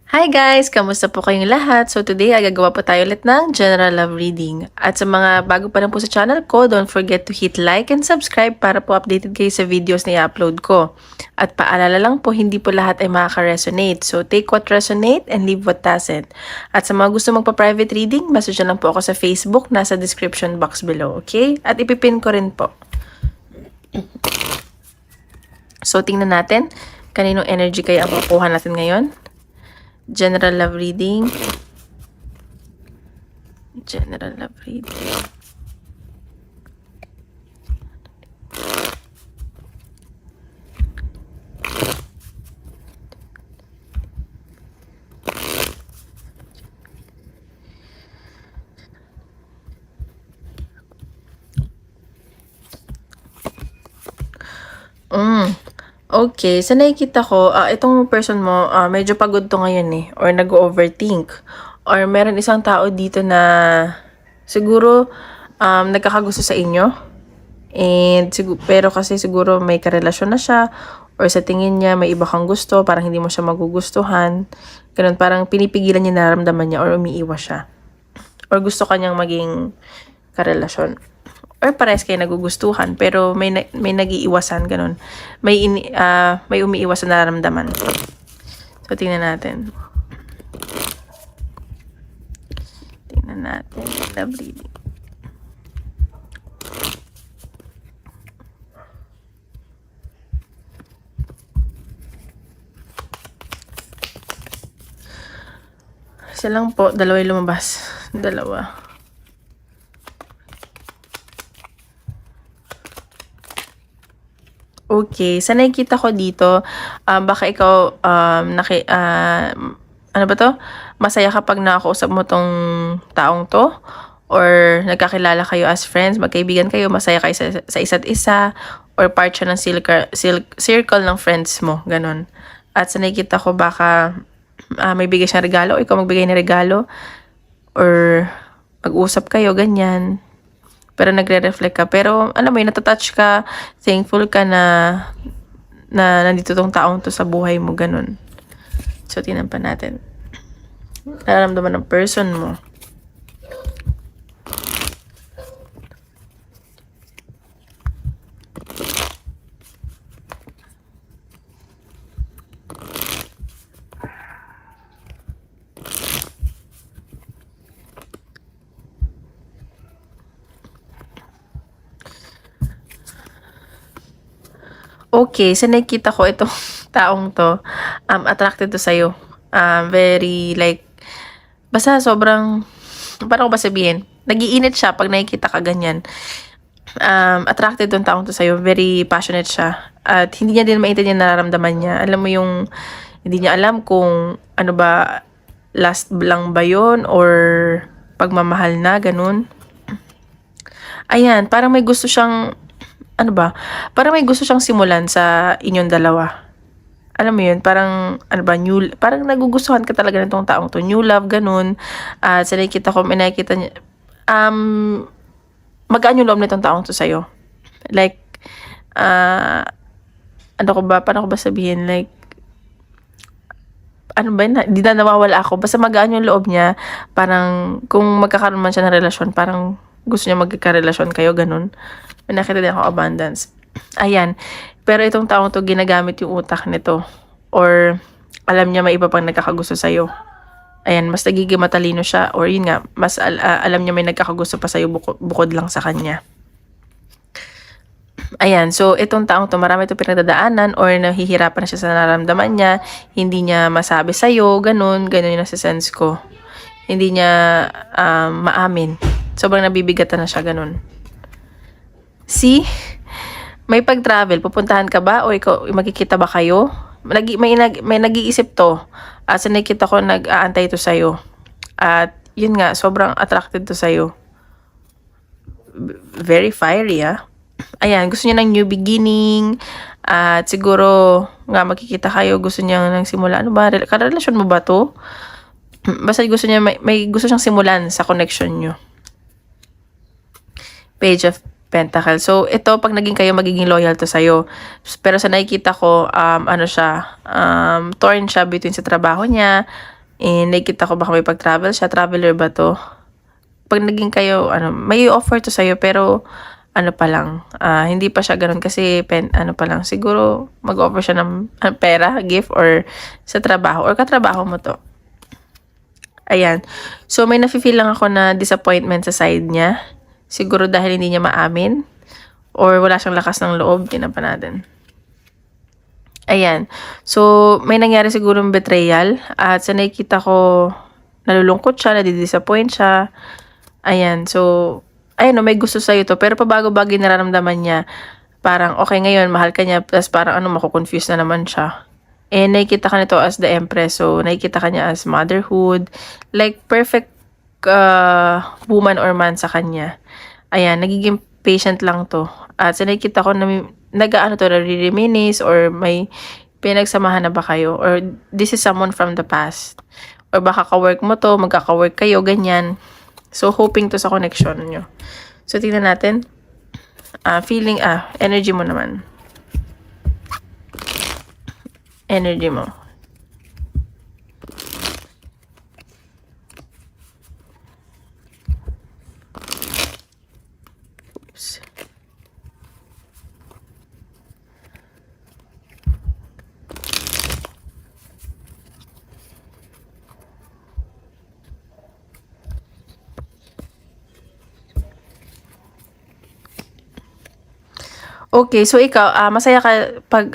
Hi guys! Kamusta po kayong lahat? So today ay gagawa po tayo ulit ng general love reading. At sa mga bago pa lang po sa channel ko, don't forget to hit like and subscribe para po updated kayo sa videos na i-upload ko. At paalala lang po, hindi po lahat ay makaka-resonate. So take what resonate and leave what doesn't. At sa mga gusto magpa-private reading, message lang po ako sa Facebook, nasa description box below, okay? At ipipin ko rin po. So tingnan natin, kaninong energy kaya ang makukuha natin ngayon? General love reading. General love reading. Okay, sa nakikita ko, itong person mo, medyo pagod to ngayon eh, or nag-overthink. Or meron isang tao dito na siguro nagkakagusto sa inyo. And pero kasi siguro may karelasyon na siya, or sa tingin niya may iba kang gusto, parang hindi mo siya magugustuhan. Ganun, parang pinipigilan niya nararamdaman niya or umiiwas siya. Or gusto kanyang maging karelasyon. Or parehas kayo nagugustuhan, pero may nag-iiwasan, ganun. May umiiwas na nararamdaman. So, tingnan natin. Love reading. Isa lang po, dalawa yung lumabas. Dalawa. Okay, sa nakikita ko dito, baka ikaw, ano ba to? Masaya kapag nakausap mo tong taong to, or nagkakilala kayo as friends, magkaibigan kayo, masaya kayo sa isa't isa, or part siya ng circle ng friends mo, ganun. At sa nakikita ko, baka may bigay siyang regalo, o ikaw magbigay ng regalo, or mag-usap kayo, ganyan. Pero nagre-reflect ka. Pero, alam mo yun, natatouch ka, thankful ka na nandito tong taong to sa buhay mo, ganun. So, tingnan pa natin. Nararamdaman ng person mo. Okay, sa nakikita ko itong taong to, attracted to sa'yo. Very like, basta sobrang, paano ko ba sabihin? Nag-iinit siya pag nakikita ka ganyan. Attracted tong taong to sa'yo. Very passionate siya. At hindi niya din maintindihan yung nararamdaman niya. Alam mo yung, hindi niya alam kung ano ba, last lang ba yun or pagmamahal na, ganun. Ayan, parang may gusto siyang, ano ba, parang may gusto siyang simulan sa inyong dalawa. Alam mo yun, parang, ano ba, parang nagugustuhan ka talaga ng tong taong to. New love, ganun. Sa nakikita ko, may nakikita niya, magaan yung loob nitong taong to sa'yo. Like, ano ko ba, paano ko ba sabihin, like, ano ba yun, di na nawawala ako. Basta magaan yung loob niya, parang, kung magkakaroon man siya ng relasyon, parang, gusto niya magkakarelasyon kayo, ganun. May nakita din ako abundance. Ayan. Pero itong taong to, ginagamit yung utak nito. Or, alam niya may iba pang nagkakagusto sa'yo. Ayan, mas nagiging matalino siya. Or yun nga, mas alam niya may nagkakagusto pa sa'yo bukod lang sa kanya. Ayan, so itong taong to, marami itong pinagdadaanan or nahihirapan na siya sa nararamdaman niya. Hindi niya masabi sa'yo, ganun yung nasa sense ko. Hindi niya maamin. Sobrang nabibigatan na siya, ganun. See? May pag-travel, pupuntahan ka ba? O ikaw, magkikita ba kayo? May nag-iisip to. Sa nakikita ko, nag-aantay to sa'yo. At yun nga, sobrang attracted to sa'yo. Very fiery, Ayan, gusto niya ng new beginning. At siguro, nga magkikita kayo, gusto niya ng simula. Ano ba? Karelasyon mo ba to? Basta gusto niya, may gusto siyang simulan sa connection nyo. Page of Pentacle. So, ito, pag naging kayo, magiging loyal to sa'yo. Pero sa nakikita ko, ano siya, torn siya between sa trabaho niya, And nakikita ko baka may pag-travel siya. Traveler ba to? Pag naging kayo, may offer to sa'yo, pero pa lang, hindi pa siya ganun kasi pa lang, siguro mag-offer siya ng pera, gift, or sa trabaho, or katrabaho mo to. Ayan. So, may nafe-feel lang ako na disappointment sa side niya. Siguro dahil hindi niya maamin, or wala siyang lakas ng loob, tinan pa natin. Ayan. So, may nangyari sigurong betrayal, at sa nakikita ko, nalulungkot siya, nadidisappoint siya. Ayan. So, may gusto sa'yo to, pero pabago-bago yung nararamdaman niya. Parang, okay, ngayon, mahal ka niya, tapos parang mako-confuse na naman siya. And nakikita ka nito as the Empress. So, nakikita ka niya as motherhood. Like, perfect woman or man sa kanya. Ayan, nagiging patient lang to. At sa nakikita ko na reminisce, or may pinagsamahan na ba kayo? Or this is someone from the past. Or baka ka-work mo to, magkaka-work kayo, ganyan. So, hoping to sa connection nyo. So, tingnan natin. Energy mo naman. Energy mo. Oops. Okay, so ikaw, masaya ka pag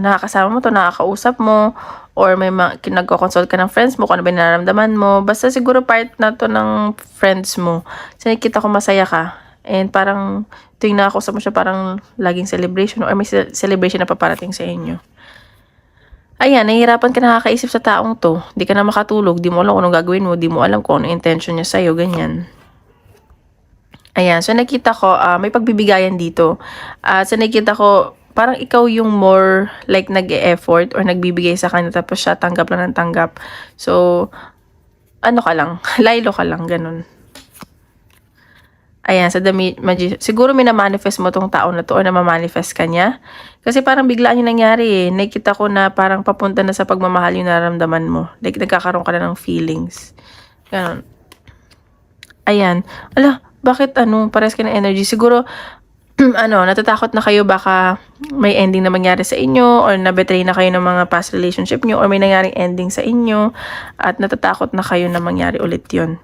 nakakasama mo to, nakakausap mo, or may kinagko-consult ka ng friends mo, kung ano ba yung nararamdaman mo. Basta siguro part na to ng friends mo. So, nakikita ko masaya ka. And parang, tuwing nakakausap mo siya, parang laging celebration, or may celebration na paparating sa inyo. Ayan, nahihirapan ka nakakaisip sa taong to. Di ka na makatulog, di mo alam kung anong gagawin mo, di mo alam kung anong intention niya sa'yo, ganyan. Ayan, so nakita ko, may pagbibigayan dito. So nakita ko, parang ikaw yung more like nag-e-effort or nagbibigay sa kanya, tapos siya tanggap lang ng tanggap. So, ka lang, laylo ka lang, ganun. Ayan, sa siguro minamanifest mo tong tao na to, or namamanifest ka niya. Kasi parang biglaan yung nangyari eh. Nakita ko na parang papunta na sa pagmamahal yung nararamdaman mo. Like, nagkakaroon ka na ng feelings. Ganun. Ayan. Bakit pares ka ng energy? Siguro, natatakot na kayo baka may ending na mangyari sa inyo, or na-betray na kayo ng mga past relationship nyo, or may nangyaring ending sa inyo, at natatakot na kayo na mangyari ulit yun.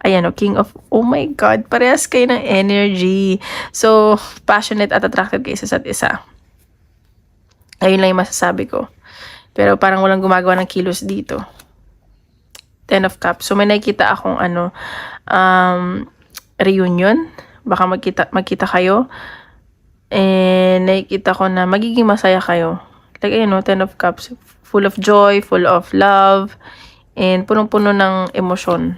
Ayan, King of, oh my God, parehas kayo ng energy. So, passionate at attracted kayo sa isa't isa. Ayun lang yung masasabi ko. Pero parang walang gumagawa ng kilos dito. 10 of Cups. So, may nakikita akong reunion. Baka magkita kayo. And nakikita ko na magiging masaya kayo. Like, 10 of Cups. Full of joy, full of love, and punong-puno ng emosyon.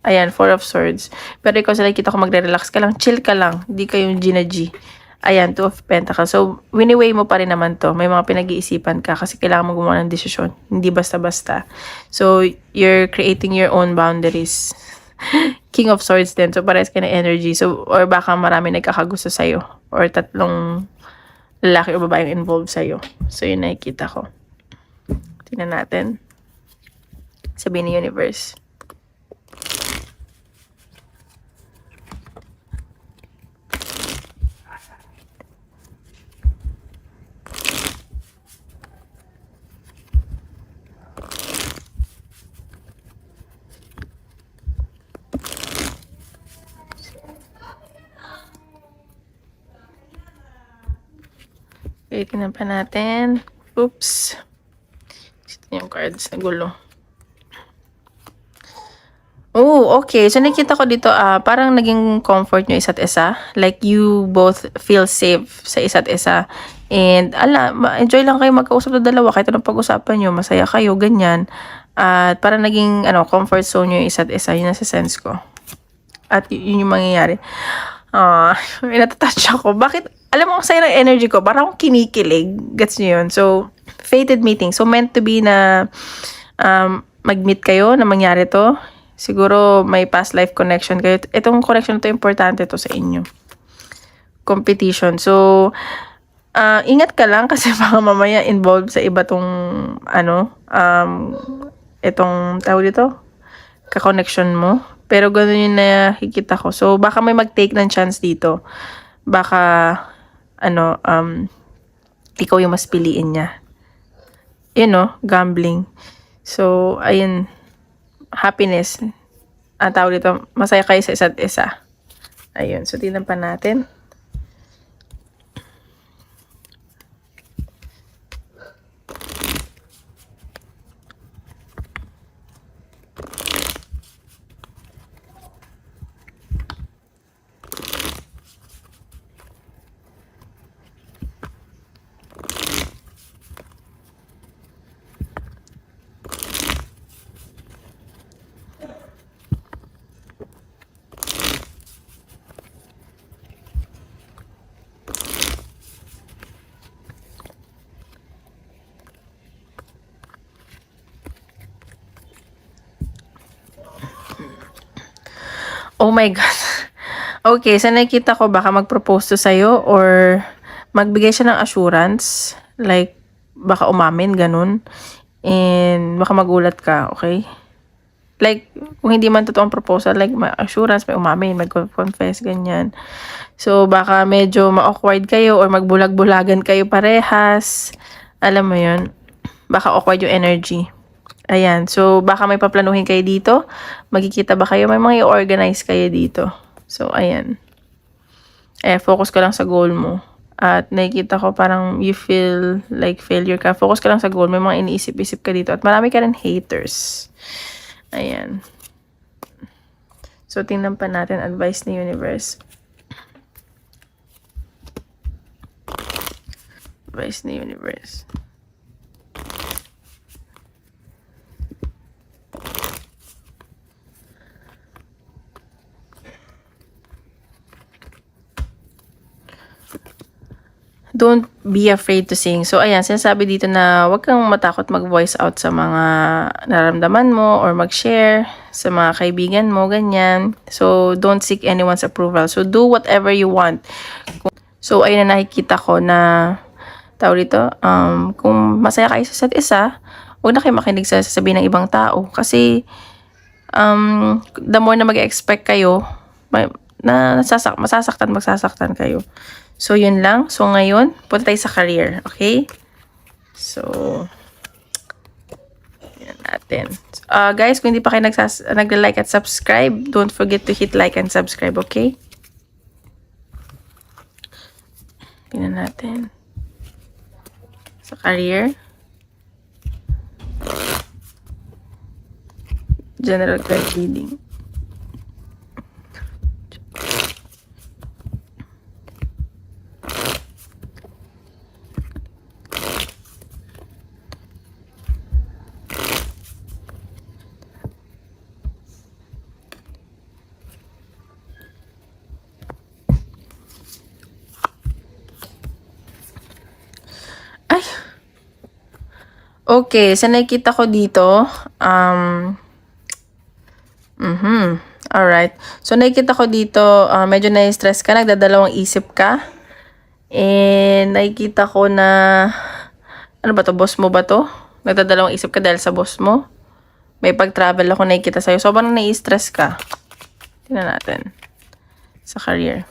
Ayan, 4 of Swords. Pero ikaw sa nakikita ko magre-relax ka lang. Chill ka lang. Hindi kayong G. Ayan, 2 of Pentacles. So, wini-weigh mo pa rin naman to. May mga pinag-iisipan ka kasi kailangan mo gumawa ng desisyon. Hindi basta-basta. So, you're creating your own boundaries. King of Swords din. So, parehas ka na energy. So, or baka marami nagkakagusto sa'yo. Or 3 lalaki o babae involved sa'yo. So, yun nakikita ko. Tingnan natin. Sabihin ni Universe. Okay, tingnan pa natin. Oops. Ito yung cards. Nagulo. Oh, okay. So, nakita ko dito, parang naging comfort nyo isa't isa. Like, you both feel safe sa isa't isa. And, enjoy lang kayo magkausap na dalawa. Kahit anong pag-usapan nyo, masaya kayo, ganyan. At parang naging, comfort zone nyo isa't isa. Yun nasa sense ko. At yun yung mangyayari. May natatouch ako. Bakit? Alam mo, ang saya ng energy ko. Parang akong kinikilig. Gets nyo yun? So, fated meeting. So, meant to be na mag-meet kayo na mangyari to. Siguro, may past life connection kayo. Itong connection to, importante to sa inyo. Competition. So, ingat ka lang kasi baka mamaya involved sa iba tong, itong tawag dito, ka-connection mo. Pero ganun yung nakikita ko. So, baka may mag-take ng chance dito. Baka, ikaw yung mas piliin niya. Gambling. So, ayun, happiness. Ang tawag dito, masaya kayo sa isa't isa. Ayun, so tingnan pa natin. Oh my God. Okay, so nakikita ko baka mag-propose to sa'yo or magbigay siya ng assurance. Like, baka umamin, ganun. And baka magulat ka, okay? Like, kung hindi man totoong proposal, like, may assurance, may umamin, mag-confess, ganyan. So, baka medyo ma-awkward kayo or magbulag-bulagan kayo parehas. Alam mo yun? Baka awkward yung energy. Ayan. So, baka may paplanuhin kayo dito. Magkikita ba kayo? May mga i-organize kayo dito. So, ayan. Focus ka lang sa goal mo. At nakikita ko parang you feel like failure ka. Focus ka lang sa goal. May mga iniisip-isip ka dito. At marami ka rin haters. Ayan. So, tingnan pa natin advice ni universe. Advice ni universe. Don't be afraid to sing. So, ayan, sinasabi dito na huwag kang matakot mag-voice out sa mga nararamdaman mo or mag-share sa mga kaibigan mo, ganyan. So, don't seek anyone's approval. So, do whatever you want. So, ayun na nakikita ko na, tawag dito, kung masaya kayo sa isa't isa, huwag na kayo makinig sa sasabihin ng ibang tao. Kasi, the more na mag-expect kayo, magsasaktan kayo. So, yun lang. So, ngayon, punta tayo sa career. Okay? So, yan natin. Guys, kung hindi pa kayo nag-like at subscribe, don't forget to hit like and subscribe. Okay? Tingnan natin. Sa career. General card reading. Ay! Okay, so nakikita ko dito, alright. So, nakikita ko dito, medyo na-stress ka, nagdadalawang isip ka. And, nakikita ko na, ano ba to, boss mo ba to? Nagdadalawang isip ka dahil sa boss mo. May pag-travel ako nakikita sa'yo. Sobrang na-stress ka. Tingnan natin. Sa career.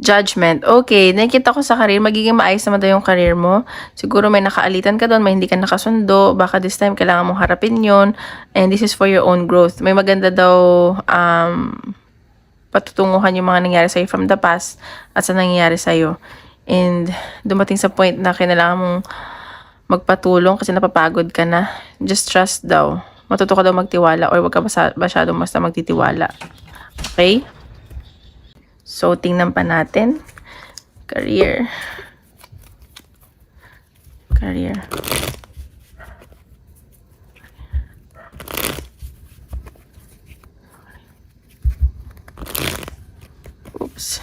Judgment. Okay, nakikita ko sa career, magiging maayos naman daw yung career mo. Siguro may nakaalitan ka doon, may hindi ka nakasundo. Baka this time, kailangan mong harapin yon. And this is for your own growth. May maganda daw patutunguhan yung mga nangyari sa'yo from the past at sa nangyayari sa'yo. And dumating sa point na kailangan mong magpatulong kasi napapagod ka na. Just trust daw. Matuto ka daw magtiwala or wag ka masyadong basta magtitiwala. Okay? So, tingnan pa natin. Career. Career. Oops.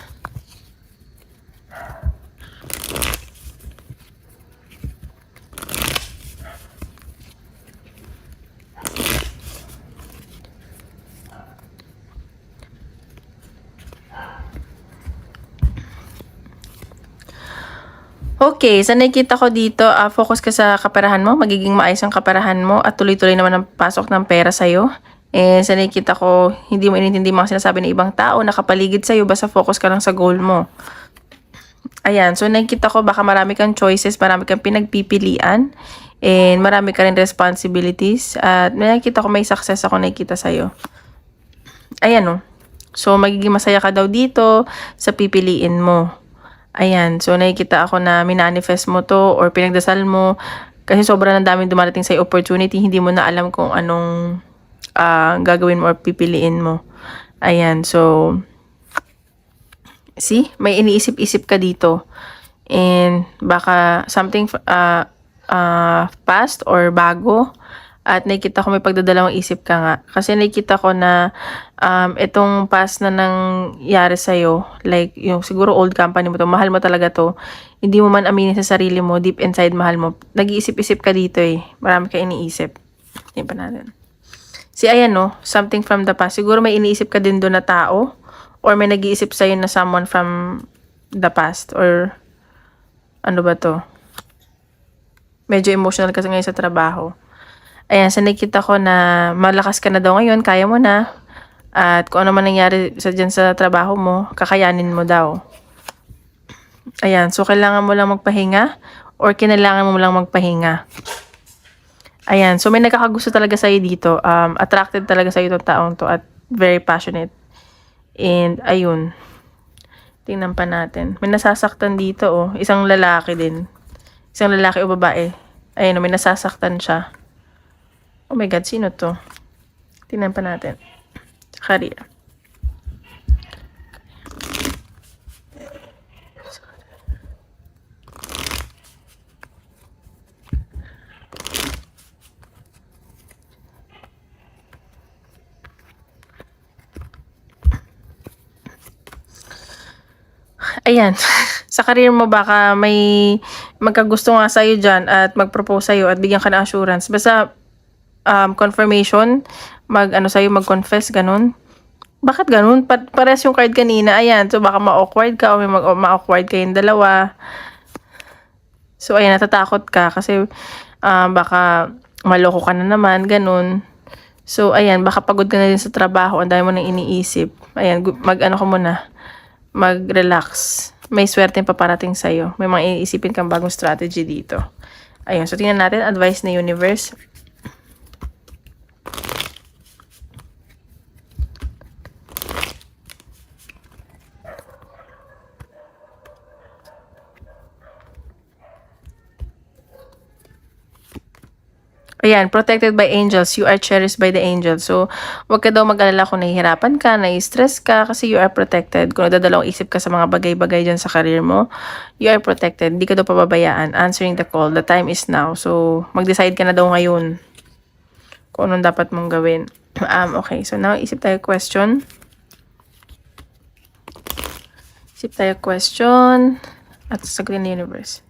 Okay, sa nakikita ko dito, focus ka sa kaperahan mo, magiging maayos ang kaperahan mo at tuloy-tuloy naman ang pasok ng pera sa'yo. And sa nakikita ko, hindi mo inintindi mga sinasabi ng ibang tao, nakapaligid sa'yo, basta focus ka lang sa goal mo. Ayan, so nakikita ko baka marami kang choices, marami kang pinagpipilian, and marami ka rin responsibilities. At nakikita ko may success ako nakikita sa'yo. Ayan o. So, magiging masaya ka daw dito sa pipiliin mo. Ayan, so nakikita ako na minanifest mo to or pinagdasal mo kasi sobrang ang daming dumarating sa opportunity, hindi mo na alam kung anong gagawin mo or pipiliin mo. Ayan, so see, may iniisip-isip ka dito. And baka something past or bago. At nakikita ko may pagdadalawang isip ka nga. Kasi nakikita ko na itong past na nangyari sa'yo, like yung siguro old company mo to, mahal mo talaga to, hindi mo man aminin sa sarili mo, deep inside mahal mo. Nag-iisip-isip ka dito eh. Marami ka iniisip. Hindi pa natin. Ayan no, something from the past. Siguro may iniisip ka din doon na tao or may nag-iisip sa'yo na someone from the past or ano ba to? Medyo emotional kasi ngayon sa trabaho. Ayan, so nakikita ko na malakas ka na daw ngayon, kaya mo na. At kung ano man nangyari dyan sa trabaho mo, kakayanin mo daw. Ayan, so kailangan mo lang magpahinga or kinailangan mo lang magpahinga. Ayan, so may nakakagusto talaga sa'yo dito. Attracted talaga sa'yo itong taong to at very passionate. And ayun, tingnan pa natin. May nasasaktan dito oh, isang lalaki din. Isang lalaki o babae. Ayun, may nasasaktan siya. Oh my God, sino to? Tingnan pa natin. Career. Ayan. Sa career mo baka may magkagusto nga sa'yo dyan at mag-propose sa'yo at bigyan ka ng assurance. Basta confirmation, mag-confess, ganun. Bakit ganun? Pares yung card kanina. Ayan, so baka ma-awkward ka o may ma-awkward kayong dalawa. So, ayan, natatakot ka kasi baka maloko ka na naman, ganun. So, ayan, baka pagod ka na din sa trabaho, ang dami mo nang iniisip. Ayan, mag-relax. May swerte pa parating sa'yo. May mga iisipin kang bagong strategy dito. Ayun, so tingnan natin, advice na universe. Ayan, protected by angels. You are cherished by the angels. So, wag ka daw mag-alala kung nahihirapan ka, nai-stress ka, kasi you are protected. Kung nadadalawang isip ka sa mga bagay-bagay dyan sa career mo, you are protected. Hindi ka daw pababayaan. Answering the call. The time is now. So, mag-decide ka na daw ngayon kung anong dapat mong gawin. Okay, so now, isip tayo question. Isip tayo question. At sasagutin ng universe.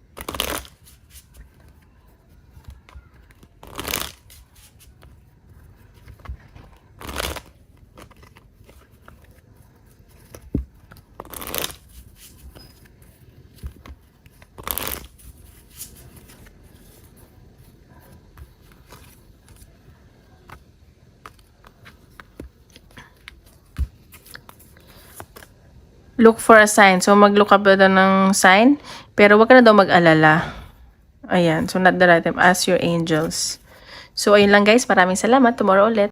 Look for a sign. So, mag-look up daw ng sign. Pero wag ka na daw mag-alala. Ayan. So, not the right time. Ask your angels. So, ayun lang guys. Maraming salamat. Tomorrow ulit.